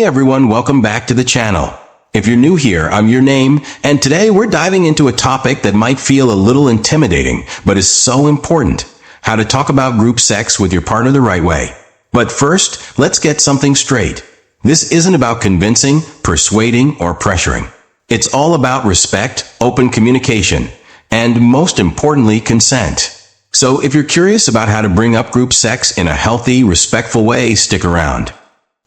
everyone, welcome back to the channel. If you're new here, I'm your name, and today we're diving into a topic that might feel a little intimidating, but is so important. How to talk about group sex with your partner the right way. But first, let's get something straight. This isn't about convincing, persuading, or pressuring. It's all about respect, open communication, and most importantly, consent. So if you're curious about how to bring up group sex in a healthy, respectful way, stick around.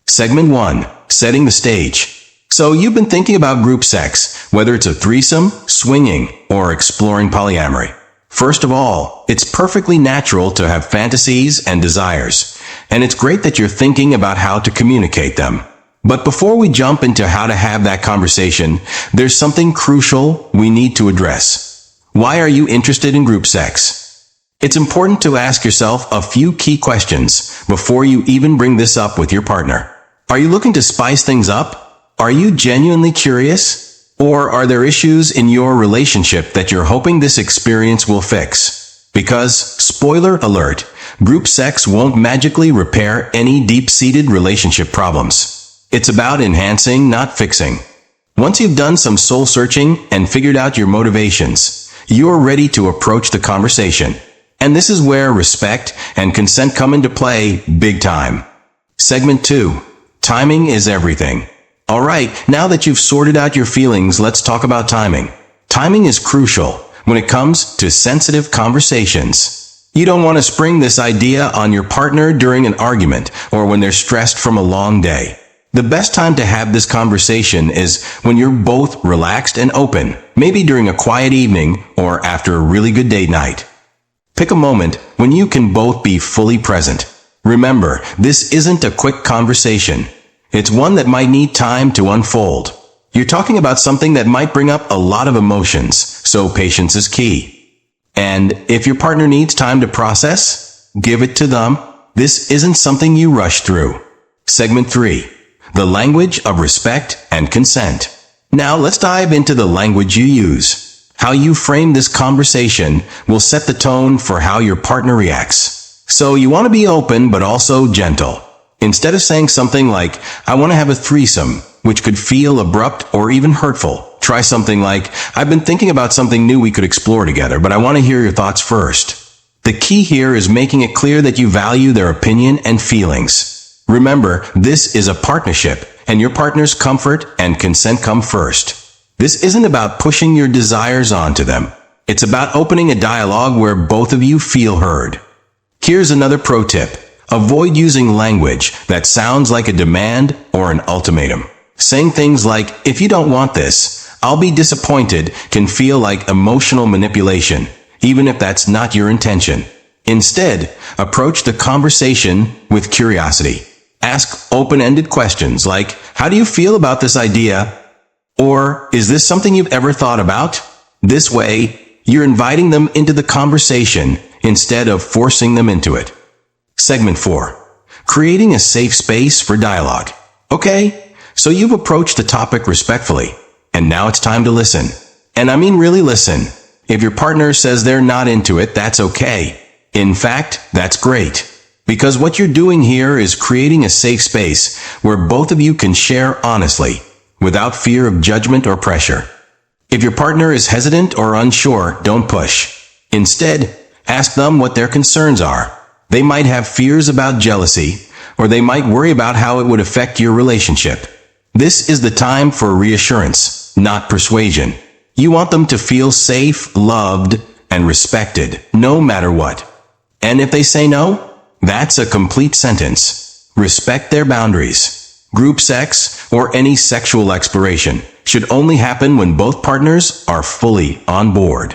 Segment 1. Setting the stage. So you've been thinking about group sex, whether it's a threesome, swinging, or exploring polyamory. First of all, it's perfectly natural to have fantasies and desires, and it's great that you're thinking about how to communicate them. But before we jump into how to have that conversation, there's something crucial we need to address. Why are you interested in group sex? It's important to ask yourself a few key questions before you even bring this up with your partner. Are you looking to spice things up? Are you genuinely curious? Or are there issues in your relationship that you're hoping this experience will fix? Because, spoiler alert, group sex won't magically repair any deep-seated relationship problems. It's about enhancing, not fixing. Once you've done some soul-searching and figured out your motivations, you're ready to approach the conversation. And this is where respect and consent come into play big time. Segment 2. Timing is everything. Alright, now that you've sorted out your feelings, let's talk about timing. Timing is crucial when it comes to sensitive conversations. You don't want to spring this idea on your partner during an argument or when they're stressed from a long day. The best time to have this conversation is when you're both relaxed and open, maybe during a quiet evening or after a really good date night. Pick a moment when you can both be fully present. Remember, this isn't a quick conversation. It's one that might need time to unfold. You're talking about something that might bring up a lot of emotions, so patience is key. And if your partner needs time to process, give it to them. This isn't something you rush through. Segment 3. The language of respect and consent. Now let's dive into the language you use. How you frame this conversation will set the tone for how your partner reacts. So you want to be open but also gentle. Instead of saying something like, I want to have a threesome, which could feel abrupt or even hurtful, try something like, I've been thinking about something new we could explore together, but I want to hear your thoughts first. The key here is making it clear that you value their opinion and feelings. Remember, this is a partnership, and your partner's comfort and consent come first. This isn't about pushing your desires onto them. It's about opening a dialogue where both of you feel heard. Here's another pro tip. Avoid using language that sounds like a demand or an ultimatum. Saying things like, if you don't want this, I'll be disappointed can feel like emotional manipulation, even if that's not your intention. Instead, approach the conversation with curiosity. Ask open-ended questions like, how do you feel about this idea? Or, is this something you've ever thought about? This way, you're inviting them into the conversation instead of forcing them into it. Segment 4. Creating a safe space for dialogue. Okay, so you've approached the topic respectfully, and now it's time to listen. And I mean really listen. If your partner says they're not into it, that's okay. In fact, that's great. Because what you're doing here is creating a safe space where both of you can share honestly, without fear of judgment or pressure. If your partner is hesitant or unsure, don't push. Instead, ask them what their concerns are. They might have fears about jealousy, or they might worry about how it would affect your relationship. This is the time for reassurance, not persuasion. You want them to feel safe, loved, and respected, no matter what. And if they say no, that's a complete sentence. Respect their boundaries. Group sex, or any sexual exploration, should only happen when both partners are fully on board.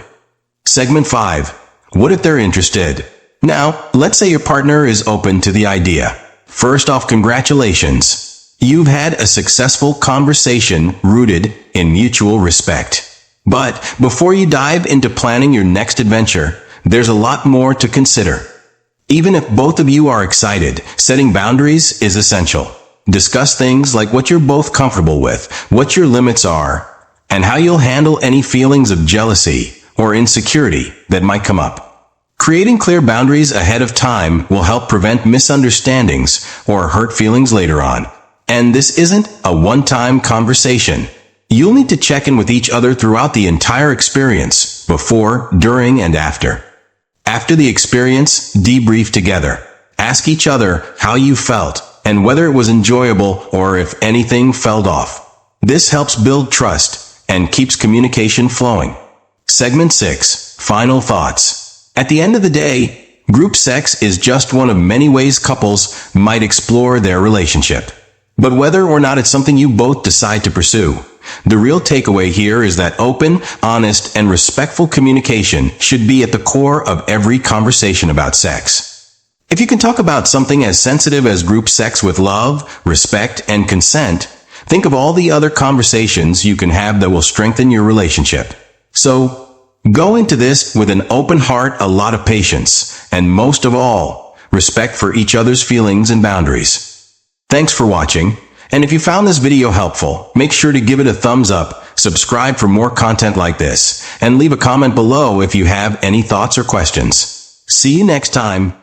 Segment 5. What if they're interested? Now, let's say your partner is open to the idea. First off, congratulations. You've had a successful conversation rooted in mutual respect. But before you dive into planning your next adventure, there's a lot more to consider. Even if both of you are excited, setting boundaries is essential. Discuss things like what you're both comfortable with, what your limits are, and how you'll handle any feelings of jealousy or insecurity that might come up. Creating clear boundaries ahead of time will help prevent misunderstandings or hurt feelings later on. And this isn't a one-time conversation. You'll need to check in with each other throughout the entire experience, before, during, and after. After the experience, debrief together. Ask each other how you felt, and whether it was enjoyable or if anything felt off. This helps build trust and keeps communication flowing. Segment 6. Final thoughts. At the end of the day, group sex is just one of many ways couples might explore their relationship. But whether or not it's something you both decide to pursue, the real takeaway here is that open, honest, and respectful communication should be at the core of every conversation about sex. If you can talk about something as sensitive as group sex with love, respect, and consent, think of all the other conversations you can have that will strengthen your relationship. So, go into this with an open heart, a lot of patience, and most of all, respect for each other's feelings and boundaries. Thanks for watching, and if you found this video helpful, make sure to give it a thumbs up, subscribe for more content like this, and leave a comment below if you have any thoughts or questions. See you next time.